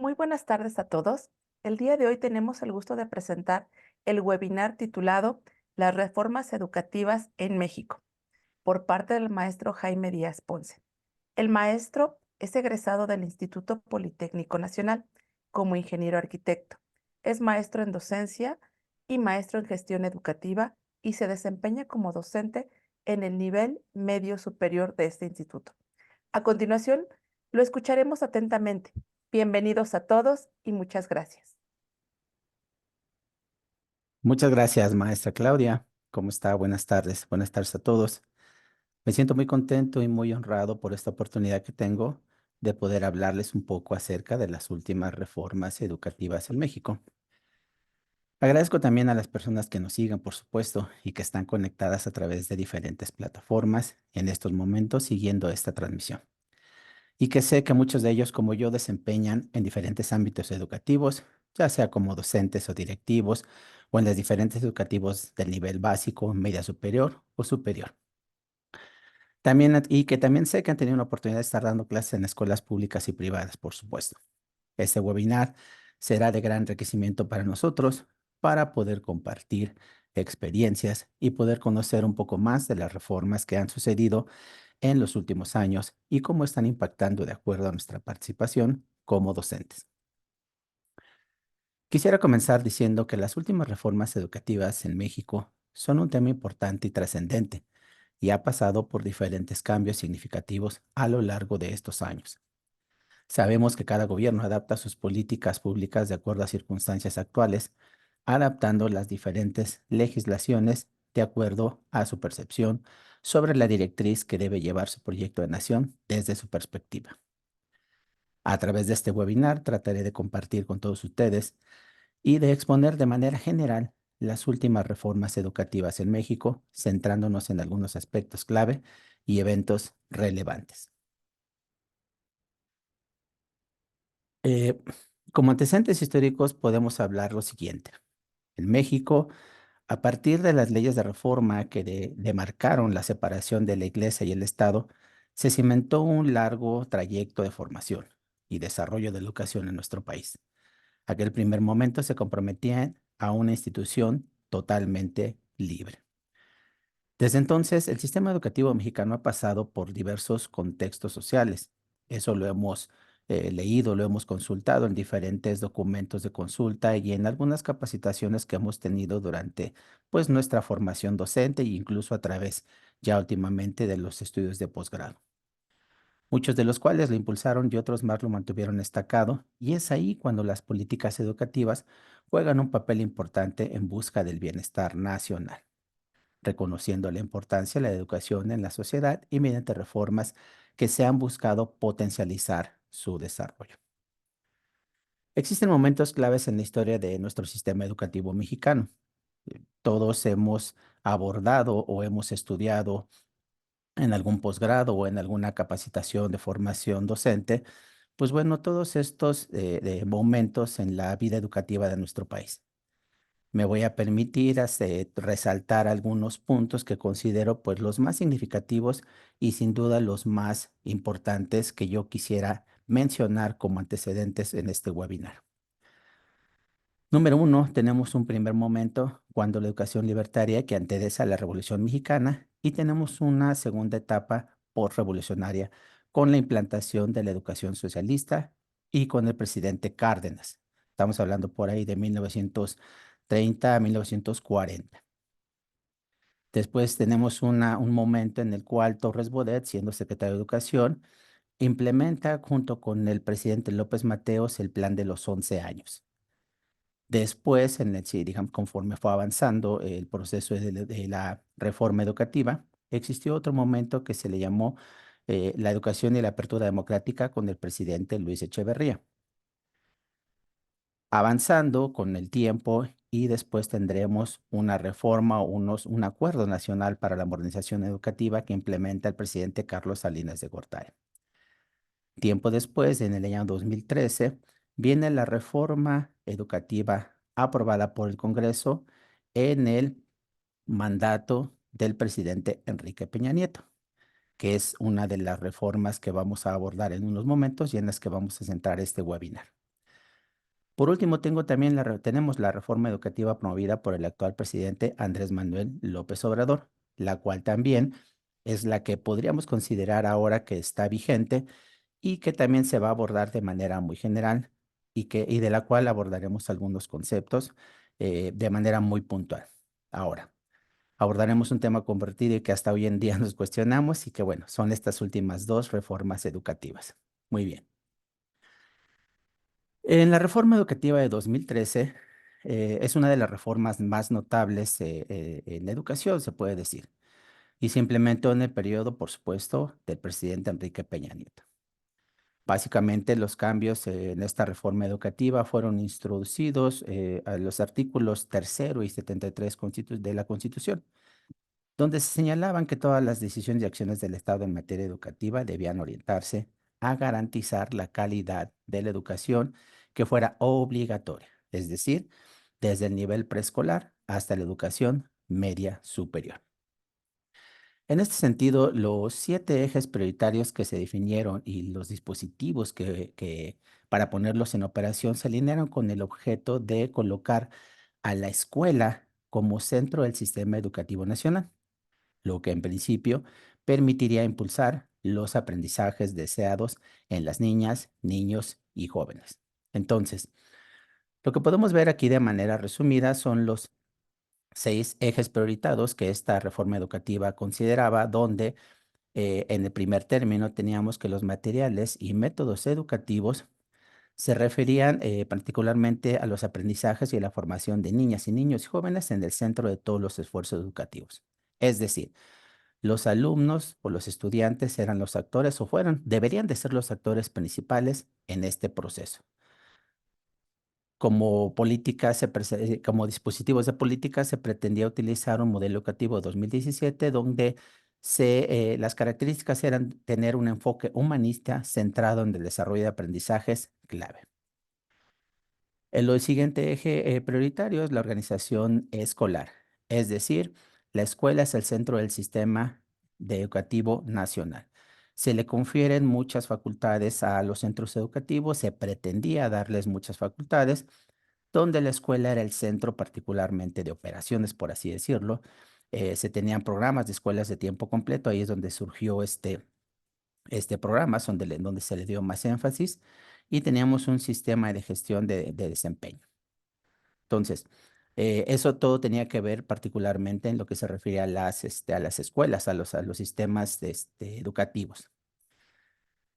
Muy buenas tardes a todos. El día de hoy tenemos el gusto de presentar el webinar titulado Las reformas educativas en México por parte del maestro Jaime Díaz Ponce. El maestro es egresado del Instituto Politécnico Nacional como ingeniero arquitecto. Es maestro en docencia y maestro en gestión educativa y se desempeña como docente en el nivel medio superior de este instituto. A continuación, lo escucharemos atentamente. Bienvenidos a todos y muchas gracias. Muchas gracias, maestra Claudia. ¿Cómo está? Buenas tardes. Buenas tardes a todos. Me siento muy contento y muy honrado por esta oportunidad que tengo de poder hablarles un poco acerca de las últimas reformas educativas en México. Agradezco también a las personas que nos sigan, por supuesto, y que están conectadas a través de diferentes plataformas en estos momentos siguiendo esta transmisión. Y que sé que muchos de ellos, como yo, desempeñan en diferentes ámbitos educativos, ya sea como docentes o directivos, o en los diferentes educativos del nivel básico, media superior o superior. También, y que también sé que han tenido una oportunidad de estar dando clases en escuelas públicas y privadas, por supuesto. Este webinar será de gran enriquecimiento para nosotros para poder compartir experiencias y poder conocer un poco más de las reformas que han sucedido en los últimos años y cómo están impactando de acuerdo a nuestra participación como docentes. Quisiera comenzar diciendo que las últimas reformas educativas en México son un tema importante y trascendente y ha pasado por diferentes cambios significativos a lo largo de estos años. Sabemos que cada gobierno adapta sus políticas públicas de acuerdo a circunstancias actuales, adaptando las diferentes legislaciones de acuerdo a su percepción sobre la directriz que debe llevar su proyecto de nación desde su perspectiva. A través de este webinar trataré de compartir con todos ustedes y de exponer de manera general las últimas reformas educativas en México, centrándonos en algunos aspectos clave y eventos relevantes. Eh, Como antecedentes históricos podemos hablar lo siguiente. En México, a partir de las leyes de reforma que demarcaron la separación de la Iglesia y el Estado, se cimentó un largo trayecto de formación y desarrollo de educación en nuestro país. Aquel primer momento se comprometían a una institución totalmente libre. Desde entonces, el sistema educativo mexicano ha pasado por diversos contextos sociales. Eso lo hemos leído, lo hemos consultado en diferentes documentos de consulta y en algunas capacitaciones que hemos tenido durante, pues, nuestra formación docente e incluso a través ya últimamente de los estudios de posgrado. Muchos de los cuales lo impulsaron y otros más lo mantuvieron destacado, y es ahí cuando las políticas educativas juegan un papel importante en busca del bienestar nacional, reconociendo la importancia de la educación en la sociedad y mediante reformas que se han buscado potencializar su desarrollo. Existen momentos claves en la historia de nuestro sistema educativo mexicano. Todos hemos abordado o hemos estudiado en algún posgrado o en alguna capacitación de formación docente, pues bueno, todos estos de momentos en la vida educativa de nuestro país. Me voy a permitir resaltar algunos puntos que considero pues los más significativos y sin duda los más importantes que yo quisiera mencionar como antecedentes en este webinar. Número uno, tenemos un primer momento cuando la educación libertaria que antecede a la Revolución Mexicana y tenemos una segunda etapa postrevolucionaria con la implantación de la educación socialista y con el presidente Cárdenas. Estamos hablando por ahí de 1930 a 1940. Después tenemos un momento en el cual Torres Bodet, siendo secretario de Educación, implementa junto con el presidente López Mateos el plan de los 11 años. Después, sí, digamos, conforme fue avanzando el proceso de la reforma educativa, existió otro momento que se le llamó la educación y la apertura democrática con el presidente Luis Echeverría. Avanzando con el tiempo y después tendremos una reforma o un acuerdo nacional para la modernización educativa que implementa el presidente Carlos Salinas de Gortari. Tiempo después, en el año 2013, viene la reforma educativa aprobada por el Congreso en el mandato del presidente Enrique Peña Nieto, que es una de las reformas que vamos a abordar en unos momentos y en las que vamos a centrar este webinar. Por último, tenemos la reforma educativa promovida por el actual presidente Andrés Manuel López Obrador, la cual también es la que podríamos considerar ahora que está vigente y que también se va a abordar de manera muy general y de la cual abordaremos algunos conceptos de manera muy puntual. Ahora, abordaremos un tema controvertido y que hasta hoy en día nos cuestionamos y que, bueno, son estas últimas dos reformas educativas. Muy bien. En la reforma educativa de 2013, es una de las reformas más notables en la educación, se puede decir, y se implementó en el periodo, por supuesto, del presidente Enrique Peña Nieto. Básicamente, los cambios en esta reforma educativa fueron introducidos a los artículos 3 y 73 de la Constitución, donde se señalaban que todas las decisiones y acciones del Estado en materia educativa debían orientarse a garantizar la calidad de la educación que fuera obligatoria, es decir, desde el nivel preescolar hasta la educación media superior. En este sentido, los 7 ejes prioritarios que se definieron y los dispositivos para ponerlos en operación se alinearon con el objeto de colocar a la escuela como centro del sistema educativo nacional, lo que en principio permitiría impulsar los aprendizajes deseados en las niñas, niños y jóvenes. Entonces, lo que podemos ver aquí de manera resumida son los 6 ejes prioritarios que esta reforma educativa consideraba, donde en el primer término teníamos que los materiales y métodos educativos se referían particularmente a los aprendizajes y la formación de niñas y niños y jóvenes en el centro de todos los esfuerzos educativos. Es decir, los alumnos o los estudiantes eran los actores deberían de ser los actores principales en este proceso. Como dispositivos de política se pretendía utilizar un modelo educativo 2017 donde las características eran tener un enfoque humanista centrado en el desarrollo de aprendizajes clave. El siguiente eje prioritario es la organización escolar, es decir, la escuela es el centro del sistema educativo nacional. Se le confieren muchas facultades a los centros educativos, se pretendía darles muchas facultades, donde la escuela era el centro particularmente de operaciones, por así decirlo. Se tenían programas de escuelas de tiempo completo, ahí es donde surgió este programa, donde se le dio más énfasis, y teníamos un sistema de gestión de desempeño. Entonces, eso todo tenía que ver particularmente en lo que se refiere a las escuelas, a los sistemas educativos.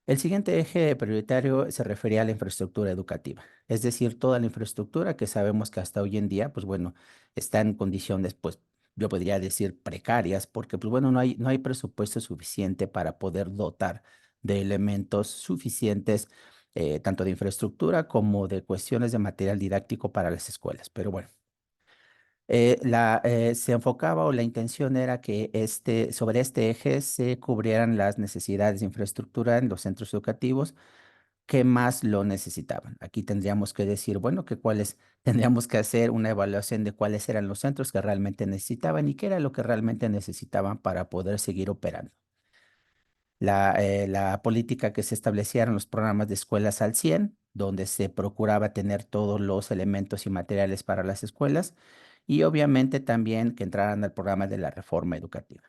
El siguiente eje prioritario se refería a la infraestructura educativa, es decir, toda la infraestructura que sabemos que hasta hoy en día, pues bueno, está en condiciones, pues yo podría decir precarias, porque pues bueno, no hay presupuesto suficiente para poder dotar de elementos suficientes, tanto de infraestructura como de cuestiones de material didáctico para las escuelas. Pero bueno, se enfocaba o la intención era que sobre este eje se cubrieran las necesidades de infraestructura en los centros educativos que más lo necesitaban. Aquí tendríamos que decir, bueno, tendríamos que hacer una evaluación de cuáles eran los centros que realmente necesitaban y qué era lo que realmente necesitaban para poder seguir operando. La política que se establecía eran los programas de escuelas al 100, donde se procuraba tener todos los elementos y materiales para las escuelas y obviamente también que entraran al programa de la reforma educativa.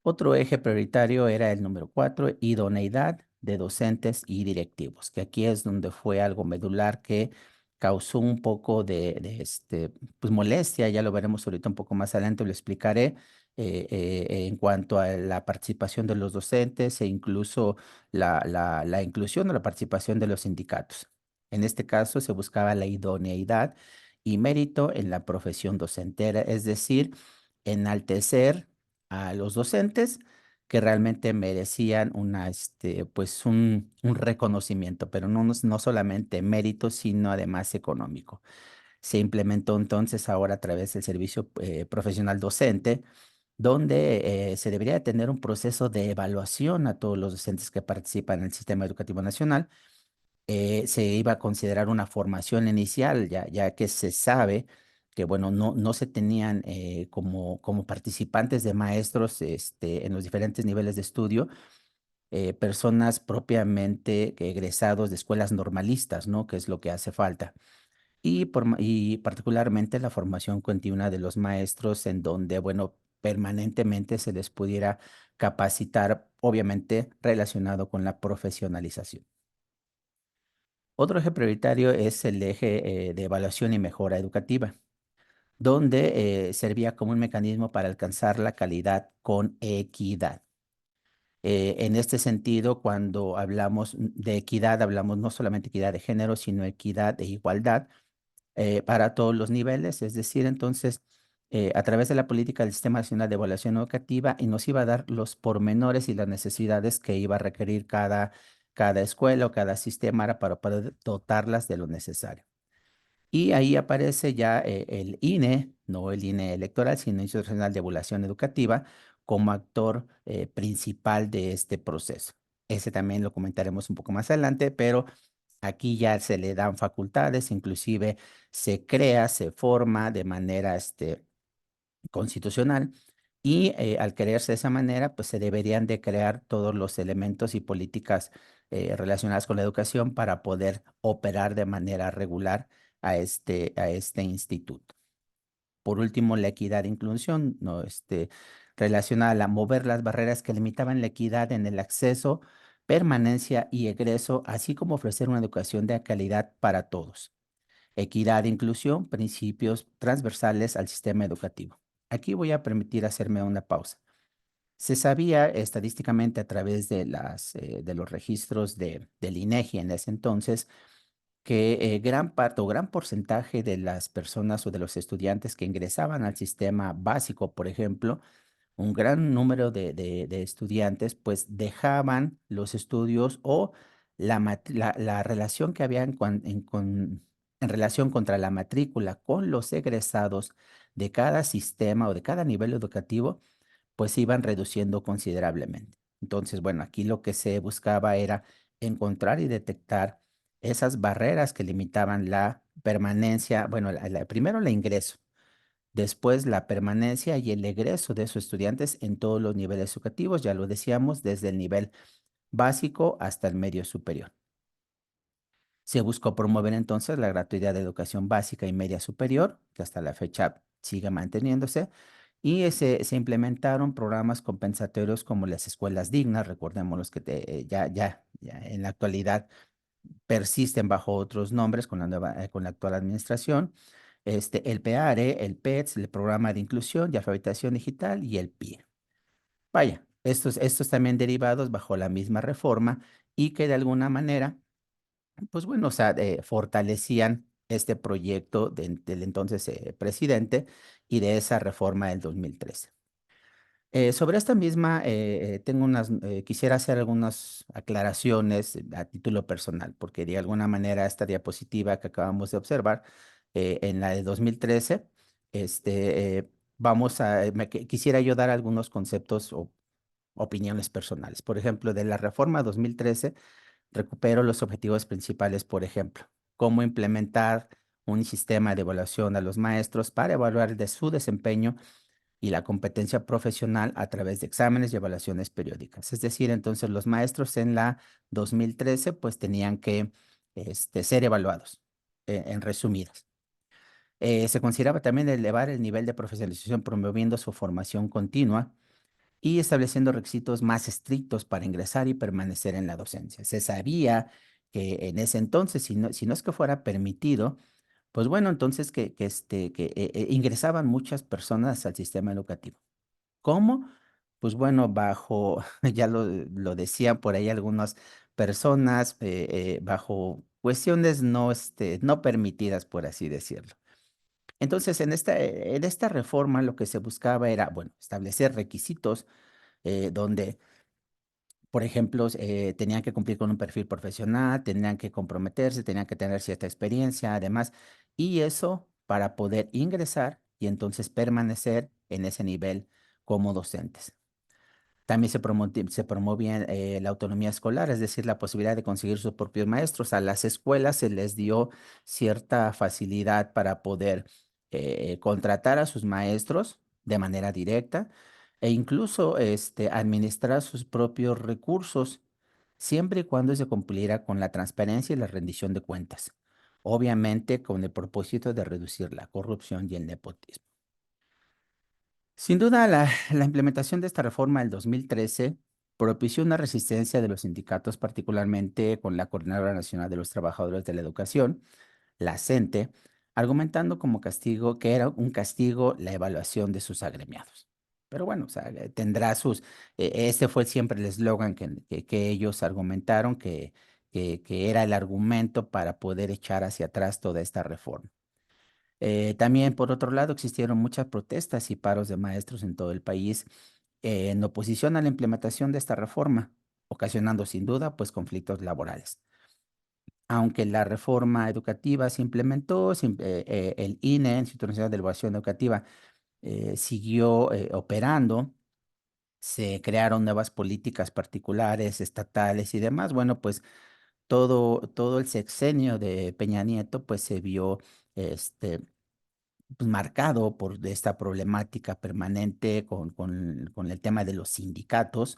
Otro eje prioritario era el número 4, idoneidad de docentes y directivos, que aquí es donde fue algo medular que causó un poco pues molestia, ya lo veremos ahorita un poco más adelante, lo explicaré, en cuanto a la participación de los docentes e incluso la inclusión o la participación de los sindicatos. En este caso se buscaba la idoneidad y mérito en la profesión docentera, es decir, enaltecer a los docentes que realmente merecían pues un reconocimiento, pero no solamente mérito, sino además económico. Se implementó entonces ahora a través del servicio profesional docente, donde se debería tener un proceso de evaluación a todos los docentes que participan en el sistema educativo nacional. Se iba a considerar una formación inicial, ya que se sabe que, bueno, no se tenían como participantes de maestros en los diferentes niveles de estudio, personas propiamente egresados de escuelas normalistas, ¿no? Que es lo que hace falta. Y particularmente la formación continua de los maestros en donde, bueno, permanentemente se les pudiera capacitar, obviamente relacionado con la profesionalización. Otro eje prioritario es el eje de evaluación y mejora educativa, donde servía como un mecanismo para alcanzar la calidad con equidad. En este sentido, cuando hablamos de equidad, hablamos no solamente equidad de género, sino equidad de igualdad para todos los niveles. Es decir, entonces, a través de la política del Sistema Nacional de Evaluación Educativa, y nos iba a dar los pormenores y las necesidades que iba a requerir cada escuela o cada sistema para poder dotarlas de lo necesario. Y ahí aparece ya el INE, no el INE electoral, sino el Instituto Nacional de Evaluación Educativa, como actor principal de este proceso. Ese también lo comentaremos un poco más adelante, pero aquí ya se le dan facultades, inclusive se crea, se forma de manera constitucional y al crearse de esa manera, pues se deberían de crear todos los elementos y políticas relacionadas con la educación para poder operar de manera regular a este instituto. Por último, la equidad e inclusión, ¿no? Relacionada a mover las barreras que limitaban la equidad en el acceso, permanencia y egreso, así como ofrecer una educación de calidad para todos. Equidad e inclusión, principios transversales al sistema educativo. Aquí voy a permitir hacerme una pausa. Se sabía estadísticamente a través de los registros del INEGI en ese entonces que gran parte o gran porcentaje de las personas o de los estudiantes que ingresaban al sistema básico, por ejemplo, un gran número de estudiantes pues dejaban los estudios o la relación que había en relación contra la matrícula con los egresados de cada sistema o de cada nivel educativo, pues se iban reduciendo considerablemente. Entonces, bueno, aquí lo que se buscaba era encontrar y detectar esas barreras que limitaban la permanencia, bueno, primero el ingreso, después la permanencia y el egreso de esos estudiantes en todos los niveles educativos, ya lo decíamos, desde el nivel básico hasta el medio superior. Se buscó promover entonces la gratuidad de educación básica y media superior, que hasta la fecha sigue manteniéndose, y se implementaron programas compensatorios como las escuelas dignas, recordemos los que ya en la actualidad persisten bajo otros nombres con la actual administración, el PEARE, el PETS, el Programa de Inclusión y Alfabetización Digital y el PIE. Vaya, estos también derivados bajo la misma reforma y que de alguna manera, pues bueno, o sea, fortalecían este proyecto del entonces presidente y de esa reforma del 2013. Sobre esta misma, quisiera hacer algunas aclaraciones a título personal, porque de alguna manera esta diapositiva que acabamos de observar, en la de 2013, quisiera yo dar algunos conceptos o opiniones personales. Por ejemplo, de la reforma 2013, recupero los objetivos principales, por ejemplo, cómo implementar un sistema de evaluación a los maestros para evaluar de su desempeño y la competencia profesional a través de exámenes y evaluaciones periódicas. Es decir, entonces los maestros en la 2013 pues tenían que ser evaluados, en resumidas. Se consideraba también elevar el nivel de profesionalización promoviendo su formación continua y estableciendo requisitos más estrictos para ingresar y permanecer en la docencia. Se sabía que en ese entonces, si no es que fuera permitido, pues bueno, entonces que ingresaban muchas personas al sistema educativo. ¿Cómo? Pues bueno, ya lo decían por ahí algunas personas, bajo cuestiones no permitidas, por así decirlo. Entonces, en esta reforma lo que se buscaba era, bueno, establecer requisitos donde, por ejemplo, tenían que cumplir con un perfil profesional, tenían que comprometerse, tenían que tener cierta experiencia, además, y eso para poder ingresar y entonces permanecer en ese nivel como docentes. También se promovía la autonomía escolar, es decir, la posibilidad de conseguir sus propios maestros. A las escuelas se les dio cierta facilidad para poder contratar a sus maestros de manera directa, e incluso administrar sus propios recursos, siempre y cuando se cumpliera con la transparencia y la rendición de cuentas, obviamente con el propósito de reducir la corrupción y el nepotismo. Sin duda, la implementación de esta reforma del 2013 propició una resistencia de los sindicatos, particularmente con la Coordinadora Nacional de los Trabajadores de la Educación, la CENTE, argumentando como castigo que era un castigo la evaluación de sus agremiados. Pero bueno, o sea, tendrá sus, este fue siempre el eslogan que ellos argumentaron que era el argumento para poder echar hacia atrás toda esta reforma. También, por otro lado, existieron muchas protestas y paros de maestros en todo el país en oposición a la implementación de esta reforma, ocasionando sin duda pues conflictos laborales. Aunque la reforma educativa se implementó, el INE, Instituto Nacional de Evaluación Educativa, siguió operando, se crearon nuevas políticas particulares, estatales y demás. Bueno, pues todo el sexenio de Peña Nieto pues se vio este, pues, marcado por esta problemática permanente con el tema de los sindicatos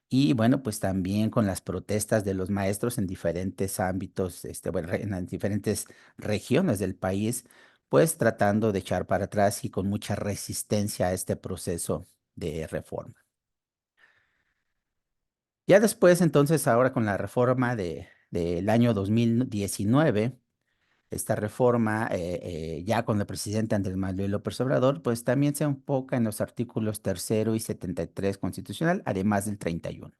y bueno, pues también con las protestas de los maestros en diferentes ámbitos, bueno, en las diferentes regiones del país, pues tratando de echar para atrás y con mucha resistencia a este proceso de reforma. Ya después, entonces, ahora con la reforma del año 2019, esta reforma, ya con el presidente Andrés Manuel López Obrador, pues también se enfoca en los artículos tercero y 73 constitucional, además del 31,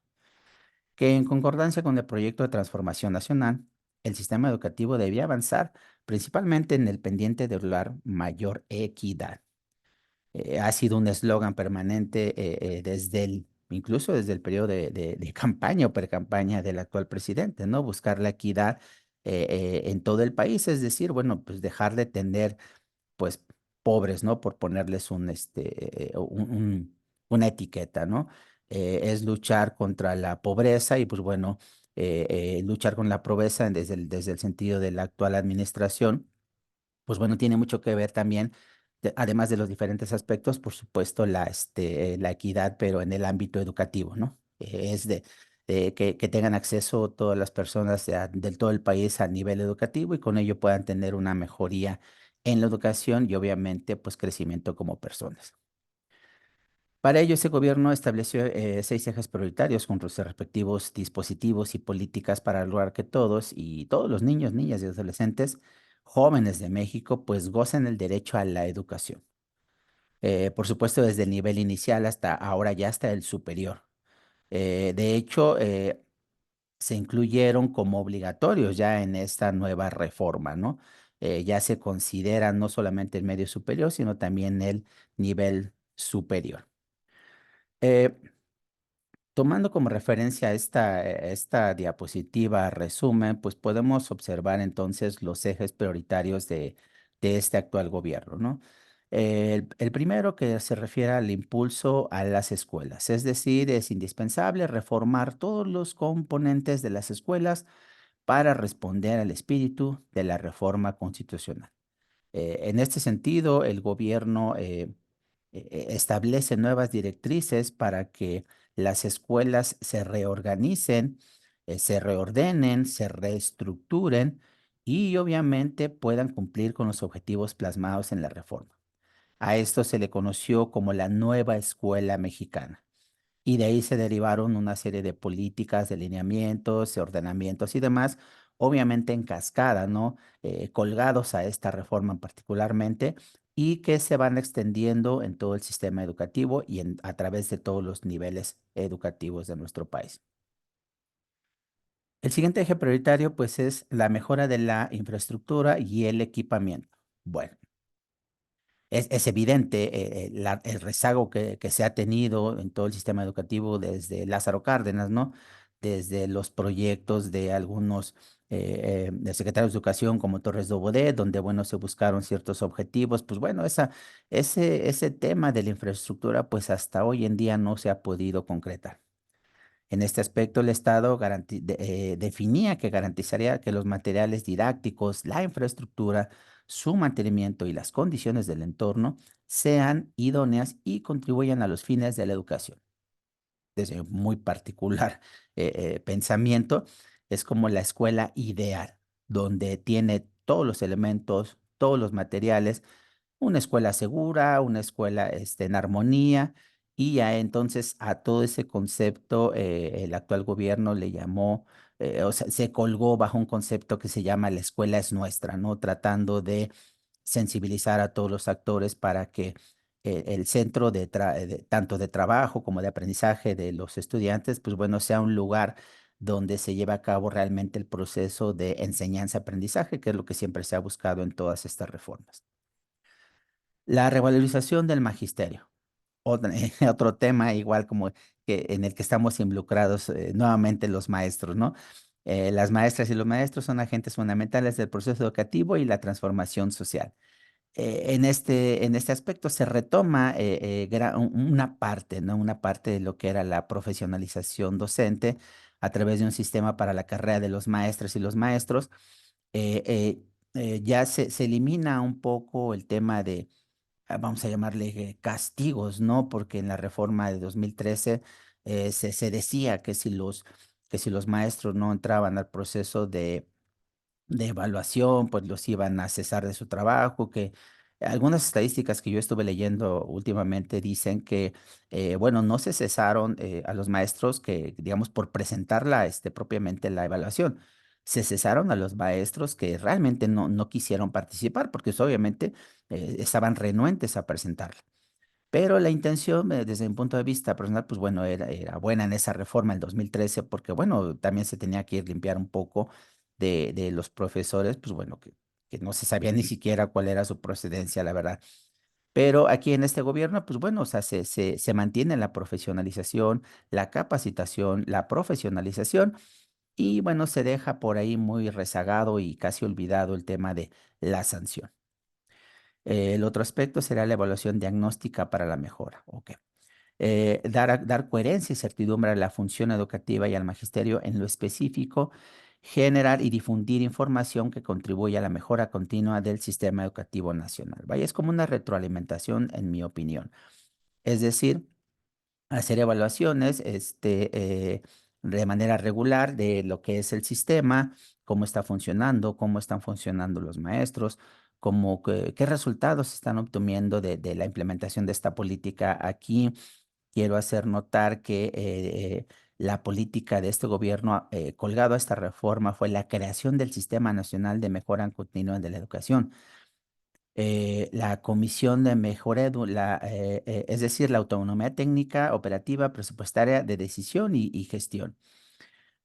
que en concordancia con el proyecto de transformación nacional, el sistema educativo debía avanzar principalmente en el pendiente de lograr mayor equidad. Ha sido un eslogan permanente incluso desde el periodo de campaña o pre-campaña del actual presidente, ¿no? Buscar la equidad en todo el país, es decir, bueno, pues dejar de tener, pues, pobres, ¿no? Por ponerles una etiqueta, ¿no? Es luchar contra la pobreza y, pues, bueno, luchar con la pobreza desde el sentido de la actual administración pues bueno, tiene mucho que ver también, además de los diferentes aspectos, por supuesto, la equidad, pero en el ámbito educativo, ¿no? Es que tengan acceso todas las personas de todo el país a nivel educativo y con ello puedan tener una mejoría en la educación y obviamente, pues, crecimiento como personas. Para ello, ese gobierno estableció 6 ejes prioritarios con sus respectivos dispositivos y políticas para lograr que todos y todos los niños, niñas y adolescentes jóvenes de México pues gocen el derecho a la educación. Por supuesto, desde el nivel inicial hasta ahora ya hasta el superior. De hecho, se incluyeron como obligatorios ya en esta nueva reforma, ¿no? Ya se considera no solamente el medio superior, sino también el nivel superior. Eh, Tomando como referencia esta diapositiva resumen, pues podemos observar entonces los ejes prioritarios de este actual gobierno, ¿no? El primero que se refiere al impulso a las escuelas, es decir, es indispensable reformar todos los componentes de las escuelas para responder al espíritu de la reforma constitucional. En este sentido, el gobierno establece nuevas directrices para que las escuelas se reorganicen, se reordenen, se reestructuren y obviamente puedan cumplir con los objetivos plasmados en la reforma. A esto se le conoció como la nueva escuela mexicana. Y de ahí se derivaron una serie de políticas, de lineamientos, de ordenamientos y demás, obviamente en cascada, ¿no? Colgados a esta reforma particularmente y que se van extendiendo en todo el sistema educativo y a través de todos los niveles educativos de nuestro país. El siguiente eje prioritario, pues, es la mejora de la infraestructura y el equipamiento. Bueno, es evidente el rezago que se ha tenido en todo el sistema educativo desde Lázaro Cárdenas, ¿no? Desde los proyectos de algunos de secretarios de educación como Torres de Bodet, donde, bueno, se buscaron ciertos objetivos. Pues bueno, ese tema de la infraestructura, pues hasta hoy en día no se ha podido concretar. En este aspecto, el Estado definía que garantizaría que los materiales didácticos, la infraestructura, su mantenimiento y las condiciones del entorno sean idóneas y contribuyan a los fines de la educación. Desde un muy particular pensamiento, es como la escuela ideal, donde tiene todos los elementos, todos los materiales, una escuela segura, una escuela en armonía, y ya entonces a todo ese concepto el actual gobierno le llamó, o sea, se colgó bajo un concepto que se llama la escuela es nuestra, ¿no? Tratando de sensibilizar a todos los actores para que el centro tanto de trabajo como de aprendizaje de los estudiantes, pues bueno, sea un lugar donde se lleva a cabo realmente el proceso de enseñanza-aprendizaje, que es lo que siempre se ha buscado en todas estas reformas. La revalorización del magisterio. Otro, otro tema igual como que en el que estamos involucrados nuevamente los maestros, ¿no? Las maestras y los maestros son agentes fundamentales del proceso educativo y la transformación social. En este aspecto se retoma una parte, ¿no? Una parte de lo que era la profesionalización docente a través de un sistema para la carrera de los maestros y los maestros. Eh, eh, ya se elimina un poco el tema de vamos a llamarle castigos, ¿no? Porque en la reforma de 2013 se decía que si los maestros no entraban al proceso de evaluación, pues los iban a cesar de su trabajo, que algunas estadísticas que yo estuve leyendo últimamente dicen que, bueno, no se cesaron a los maestros que, digamos, por presentarla, propiamente la evaluación. Se cesaron a los maestros que realmente no quisieron participar, porque pues, obviamente estaban renuentes a presentarla. Pero la intención, desde mi punto de vista personal, pues bueno, era buena en esa reforma del 2013, porque bueno, también se tenía que ir limpiar un poco de los profesores, pues bueno, que no se sabía ni siquiera cuál era su procedencia, la verdad. Pero aquí en este gobierno, pues bueno, o sea, se mantiene la profesionalización, la capacitación, la profesionalización, y bueno, se deja por ahí muy rezagado y casi olvidado el tema de la sanción. El otro aspecto será la evaluación diagnóstica para la mejora. Ok. Dar coherencia y certidumbre a la función educativa y al magisterio en lo específico, generar y difundir información que contribuya a la mejora continua del sistema educativo nacional. Vaya, es como una retroalimentación, en mi opinión. Es decir, hacer evaluaciones de manera regular de lo que es el sistema, cómo está funcionando, cómo están funcionando los maestros, qué resultados están obteniendo de la implementación de esta política aquí. Quiero hacer notar que la política de este gobierno colgado a esta reforma fue la creación del Sistema Nacional de Mejora Continua de la Educación. La Comisión de Mejora, es decir, la autonomía técnica, operativa, presupuestaria, de decisión y gestión.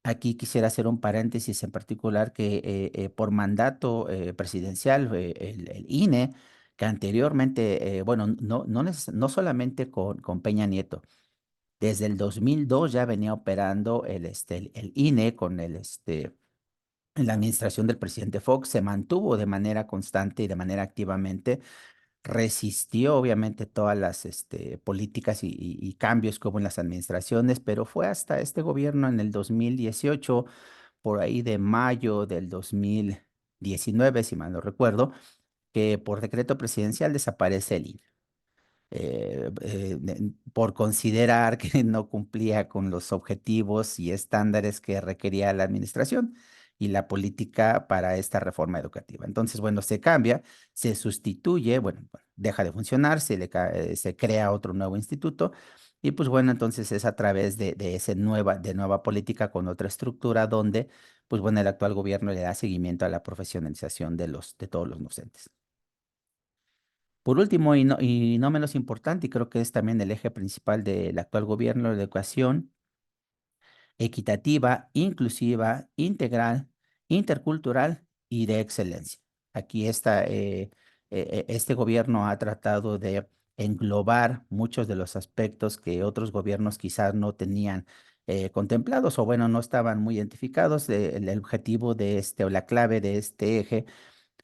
Aquí quisiera hacer un paréntesis en particular que por mandato presidencial, el INE, que anteriormente, bueno, no solamente con Peña Nieto, desde el 2002 ya venía operando el INE con en la administración del presidente Fox, se mantuvo de manera constante y de manera activamente, resistió obviamente todas las políticas y cambios que hubo en las administraciones, pero fue hasta este gobierno en el 2018, por ahí de mayo del 2019, si mal no recuerdo, que por decreto presidencial desaparece el INE por considerar que no cumplía con los objetivos y estándares que requería la administración y la política para esta reforma educativa. Entonces, bueno, se cambia, se sustituye, bueno, deja de funcionar, se crea otro nuevo instituto y pues bueno, entonces es a través de esa nueva política con otra estructura donde, pues bueno, el actual gobierno le da seguimiento a la profesionalización de todos los docentes. Por último, y no menos importante, y creo que es también el eje principal del actual gobierno de educación, equitativa, inclusiva, integral, intercultural y de excelencia. Aquí está, este gobierno ha tratado de englobar muchos de los aspectos que otros gobiernos quizás no tenían contemplados o bueno, no estaban muy identificados. El objetivo de o la clave de este eje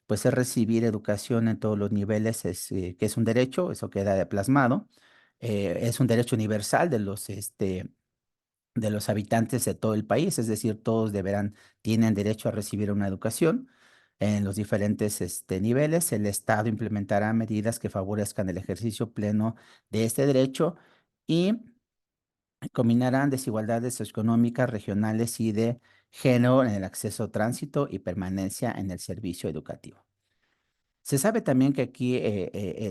pues es recibir educación en todos los niveles, que es un derecho, eso queda plasmado, es un derecho universal de los habitantes de todo el país, es decir, todos tienen derecho a recibir una educación. en los diferentes niveles. El Estado implementará medidas que favorezcan el ejercicio pleno de este derecho y combinarán desigualdades socioeconómicas, regionales y de género en el acceso, tránsito y permanencia en el servicio educativo. Se sabe también que aquí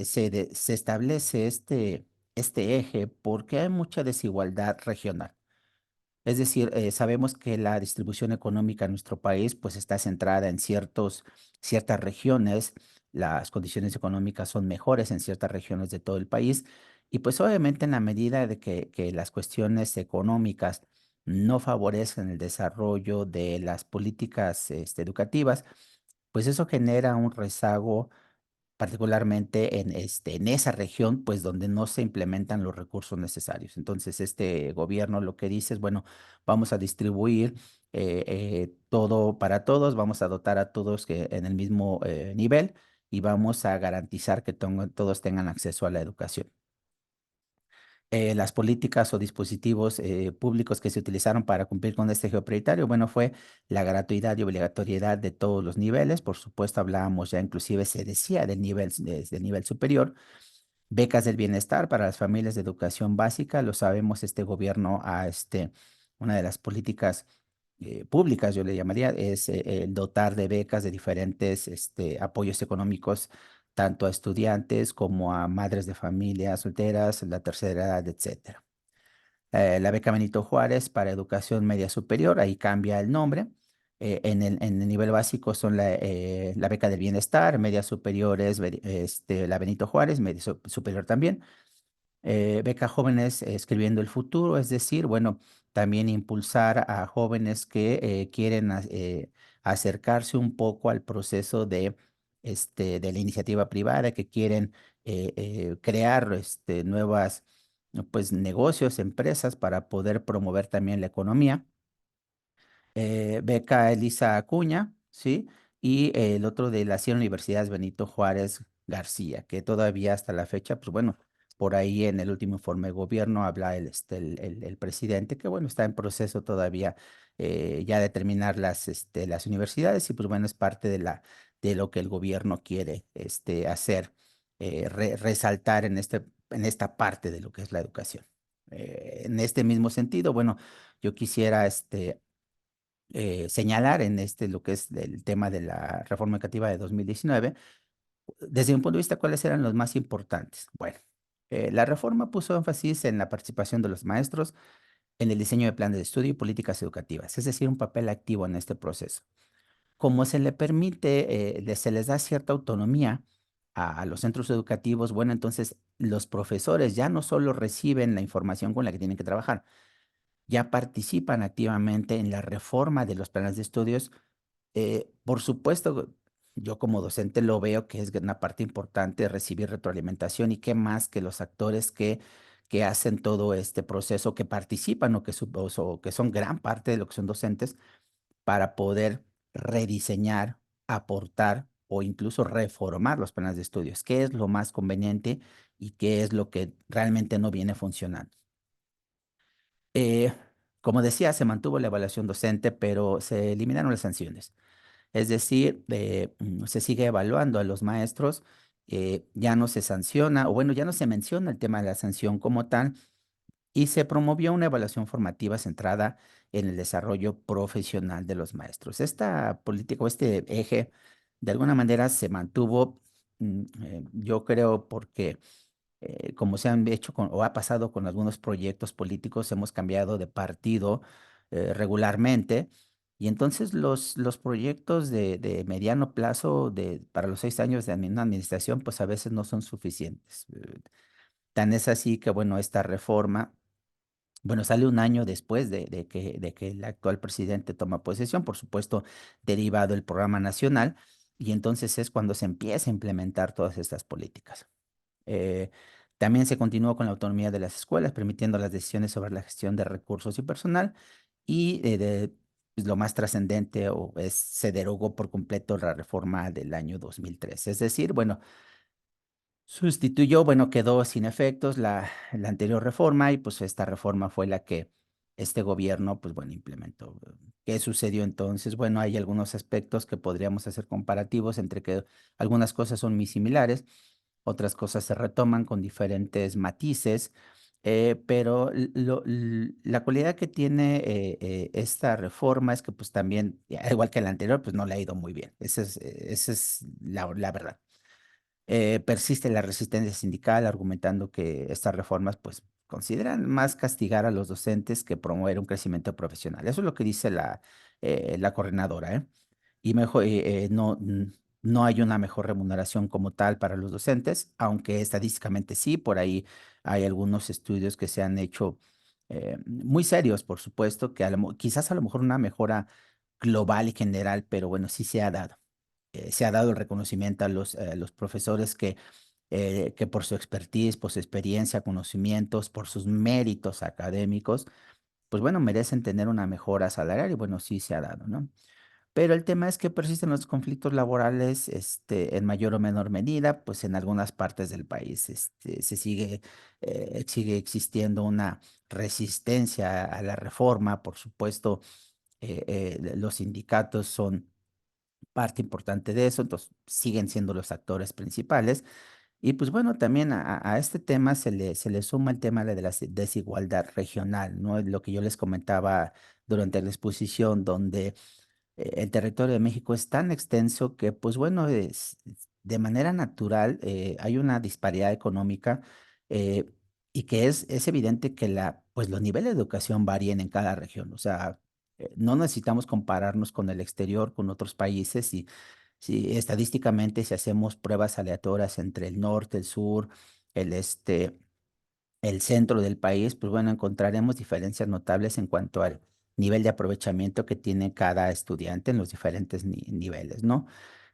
se establece este eje porque hay mucha desigualdad regional. Es decir, sabemos que la distribución económica en nuestro país pues está centrada en ciertas regiones, las condiciones económicas son mejores en ciertas regiones de todo el país y pues obviamente en la medida de que las cuestiones económicas no favorecen el desarrollo de las políticas educativas, pues eso genera un rezago particularmente en esa región, pues donde no se implementan los recursos necesarios. Entonces, este gobierno lo que dice es, bueno, vamos a distribuir todo para todos, vamos a dotar a todos en el mismo nivel y vamos a garantizar que todos tengan acceso a la educación. Las políticas o dispositivos públicos que se utilizaron para cumplir con este eje prioritario, bueno, fue la gratuidad y obligatoriedad de todos los niveles. Por supuesto, hablábamos ya, inclusive se decía del nivel superior. Becas del bienestar para las familias de educación básica, lo sabemos, este gobierno una de las políticas públicas, yo le llamaría, es el dotar de becas de diferentes apoyos económicos tanto a estudiantes como a madres de familias solteras, la tercera edad, etcétera. La beca Benito Juárez para educación media superior, ahí cambia el nombre. En el nivel básico son la beca del bienestar, media superior es la Benito Juárez, media superior también. Beca Jóvenes Escribiendo el Futuro, es decir, bueno, también impulsar a jóvenes que quieren acercarse un poco al proceso de la iniciativa privada, que quieren crear nuevas pues, negocios, empresas para poder promover también la economía. Beca Elisa Acuña, ¿sí? Y el otro de las 100 universidades Benito Juárez García, que todavía hasta la fecha, pues bueno, por ahí en el último informe de gobierno habla el presidente, que bueno, está en proceso todavía ya de terminar las universidades y pues bueno, es parte de lo que el gobierno quiere hacer, resaltar en esta parte de lo que es la educación. En este mismo sentido, bueno, yo quisiera señalar en lo que es el tema de la reforma educativa de 2019, desde mi punto de vista, ¿cuáles eran los más importantes? Bueno, la reforma puso énfasis en la participación de los maestros en el diseño de planes de estudio y políticas educativas, es decir, un papel activo en este proceso. Como se le permite, se les da cierta autonomía a los centros educativos, bueno, entonces los profesores ya no solo reciben la información con la que tienen que trabajar, ya participan activamente en la reforma de los planes de estudios. Por supuesto, yo como docente lo veo que es una parte importante recibir retroalimentación y qué más que los actores que hacen todo este proceso, que participan o que son gran parte de lo que son docentes para poder rediseñar, aportar o incluso reformar los planes de estudios. ¿Qué es lo más conveniente y qué es lo que realmente no viene funcionando? Eh, Como decía, se mantuvo la evaluación docente, pero se eliminaron las sanciones. Es decir, se sigue evaluando a los maestros, ya no se sanciona, o bueno, ya no se menciona el tema de la sanción como tal, y se promovió una evaluación formativa centrada en el desarrollo profesional de los maestros. Esta política o este eje, de alguna manera, se mantuvo, yo creo, porque como se han hecho o ha pasado con algunos proyectos políticos, hemos cambiado de partido regularmente y entonces los proyectos de mediano plazo para los 6 años de una administración, pues a veces no son suficientes. Tan es así que, bueno, esta reforma, bueno, sale un año después de que el actual presidente toma posesión, por supuesto, derivado del programa nacional, y entonces es cuando se empieza a implementar todas estas políticas. Eh, También se continuó con la autonomía de las escuelas, permitiendo las decisiones sobre la gestión de recursos y personal. Y pues, lo más trascendente se derogó por completo la reforma del año 2003. Es decir, bueno, sustituyó, bueno, quedó sin efectos la anterior reforma y pues esta reforma fue la que este gobierno, pues bueno, implementó. ¿Qué sucedió entonces? Bueno, hay algunos aspectos que podríamos hacer comparativos entre que algunas cosas son muy similares, otras cosas se retoman con diferentes matices, pero la cualidad que tiene esta reforma es que pues también, igual que la anterior, pues no le ha ido muy bien. Esa es la verdad. Persiste la resistencia sindical argumentando que estas reformas pues consideran más castigar a los docentes que promover un crecimiento profesional. Eso es lo que dice la coordinadora, ¿eh? Y mejor, no hay una mejor remuneración como tal para los docentes, aunque estadísticamente sí, por ahí hay algunos estudios que se han hecho muy serios, por supuesto, que quizás a lo mejor una mejora global y general, pero bueno, sí se ha dado el reconocimiento a los profesores que por su expertise, por su experiencia, conocimientos, por sus méritos académicos, pues bueno, merecen tener una mejora salarial y bueno, sí se ha dado, ¿no? Pero el tema es que persisten los conflictos laborales, en mayor o menor medida, pues en algunas partes del país, sigue existiendo una resistencia a la reforma, por supuesto, los sindicatos son parte importante de eso, entonces siguen siendo los actores principales. Y pues bueno, también a este tema se le suma el tema de la desigualdad regional, ¿no? Lo que yo les comentaba durante la exposición, donde el territorio de México es tan extenso que pues bueno, de manera natural hay una disparidad económica eh, y que es evidente que pues los niveles de educación varían en cada región. O sea, no necesitamos compararnos con el exterior, con otros países y si estadísticamente, si hacemos pruebas aleatorias entre el norte, el sur, el este, el centro del país, pues bueno, encontraremos diferencias notables en cuanto al nivel de aprovechamiento que tiene cada estudiante en los diferentes niveles, ¿no?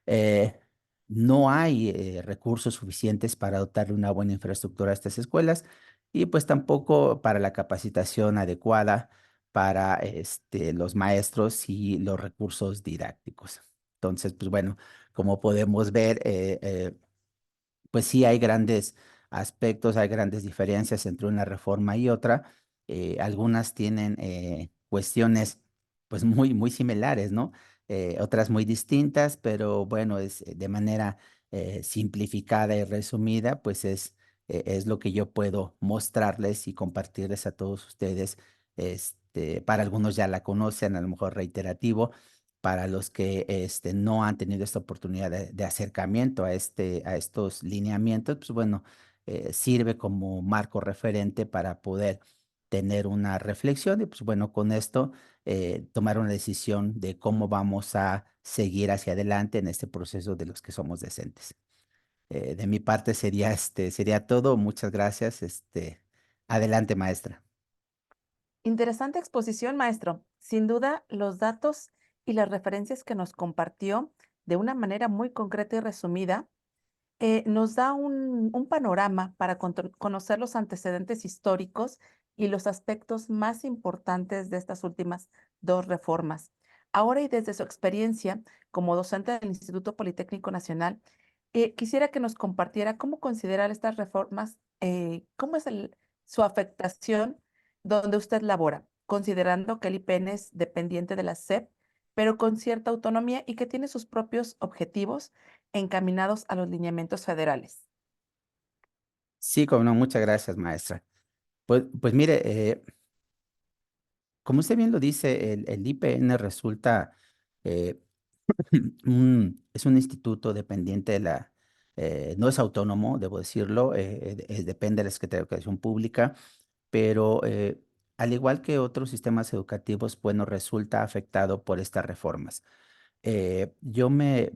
Eh, no hay recursos suficientes para dotarle una buena infraestructura a estas escuelas y pues tampoco para la capacitación adecuada para los maestros y los recursos didácticos. Entonces, pues bueno, como podemos ver, pues sí hay grandes aspectos, hay grandes diferencias entre una reforma y otra. Algunas tienen cuestiones pues muy similares, ¿no? Otras muy distintas, pero bueno, es de manera simplificada y resumida, pues es lo que yo puedo mostrarles y compartirles a todos ustedes. Para algunos ya la conocen, a lo mejor reiterativo, para los que no han tenido esta oportunidad de acercamiento a estos lineamientos, pues bueno, sirve como marco referente para poder tener una reflexión y pues bueno, con esto tomar una decisión de cómo vamos a seguir hacia adelante en este proceso de los que somos decentes. De mi parte sería todo. Muchas gracias. Adelante, maestra. Interesante exposición, maestro. Sin duda, los datos y las referencias que nos compartió de una manera muy concreta y resumida nos da un panorama para conocer los antecedentes históricos y los aspectos más importantes de estas últimas dos reformas. Ahora y desde su experiencia como docente del Instituto Politécnico Nacional, quisiera que nos compartiera cómo considerar estas reformas, cómo es su afectación donde usted labora, considerando que el IPN es dependiente de la SEP, pero con cierta autonomía y que tiene sus propios objetivos encaminados a los lineamientos federales. Sí, como no, muchas gracias, maestra. Pues mire, como usted bien lo dice, el IPN resulta eh, es un instituto dependiente no es autónomo, debo decirlo, depende de la Secretaría de Educación Pública, pero al igual que otros sistemas educativos, bueno, resulta afectado por estas reformas. Yo me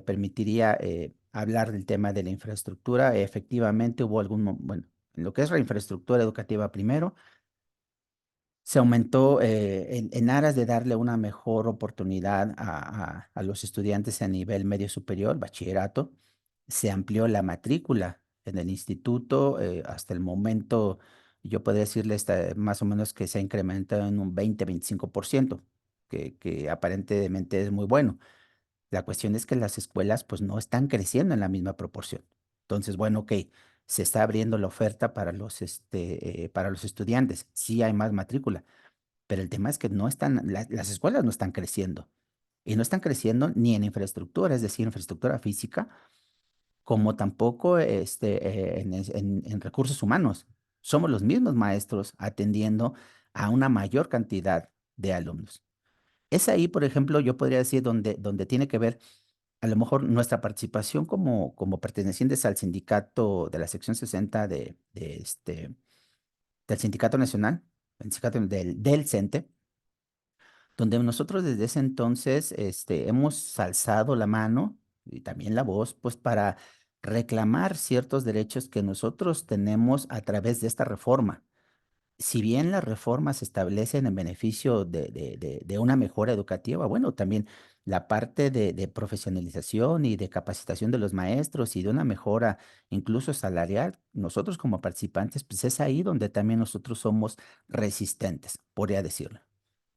permitiría hablar del tema de la infraestructura. Efectivamente, hubo bueno, en lo que es la infraestructura educativa primero, se aumentó en aras de darle una mejor oportunidad a los estudiantes a nivel medio superior, bachillerato. Se amplió la matrícula en el instituto. Hasta el momento, yo podría decirle más o menos que se ha incrementado en un 20-25%, que aparentemente es muy bueno. La cuestión es que las escuelas pues no están creciendo en la misma proporción. Entonces, bueno, ok, se está abriendo la oferta para los estudiantes. Sí hay más matrícula, pero el tema es que no están, las escuelas no están creciendo y no están creciendo ni en infraestructura, es decir, infraestructura física, como tampoco en recursos humanos. Somos los mismos maestros atendiendo a una mayor cantidad de alumnos. Es ahí, por ejemplo, yo podría decir donde tiene que ver a lo mejor nuestra participación como pertenecientes al sindicato de la sección 60 del Sindicato Nacional, el sindicato del CENTE, donde nosotros desde ese entonces hemos alzado la mano y también la voz, pues para reclamar ciertos derechos que nosotros tenemos a través de esta reforma. Si bien las reformas se establecen en beneficio de una mejora educativa, bueno, también la parte de profesionalización y de capacitación de los maestros y de una mejora incluso salarial, nosotros como participantes, pues es ahí donde también nosotros somos resistentes, podría decirlo.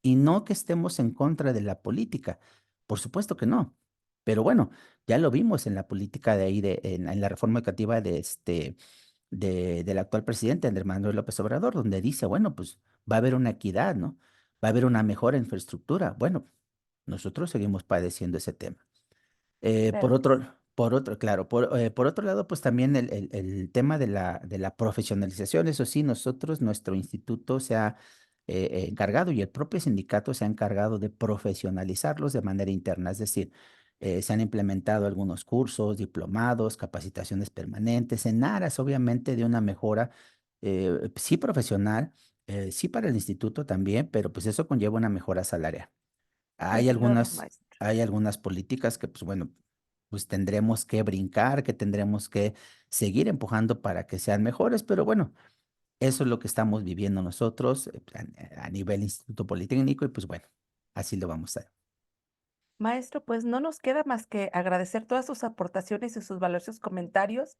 Y no que estemos en contra de la política, por supuesto que no. Pero bueno, ya lo vimos en la política de ahí, en la reforma educativa del actual presidente, Andrés Manuel López Obrador, donde dice, bueno, pues va a haber una equidad, ¿no? Va a haber una mejor infraestructura. Bueno, nosotros seguimos padeciendo ese tema. Eh, por Claro que sí. otro, claro, por otro lado, pues también el tema de la profesionalización, eso sí, nuestro instituto se ha encargado y el propio sindicato se ha encargado de profesionalizarlos de manera interna, es decir, se han implementado algunos cursos, diplomados, capacitaciones permanentes, en aras, obviamente, de una mejora, sí profesional, sí para el instituto también, pero pues eso conlleva una mejora salarial. Hay Desde luego, algunas, maestro. hay algunas políticas que, pues bueno, pues tendremos que brincar, que tendremos que seguir empujando para que sean mejores, pero bueno, eso es lo que estamos viviendo nosotros a nivel Instituto Politécnico y pues bueno, así lo vamos a hacer. Maestro, pues no nos queda más que agradecer todas sus aportaciones y sus valiosos comentarios.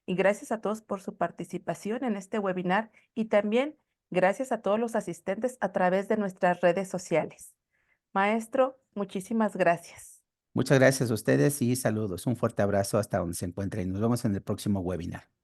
Y gracias a todos por su participación en este webinar y también gracias a todos los asistentes a través de nuestras redes sociales. Maestro, muchísimas gracias. Muchas gracias a ustedes y saludos. Un fuerte abrazo hasta donde se encuentren. Nos vemos en el próximo webinar.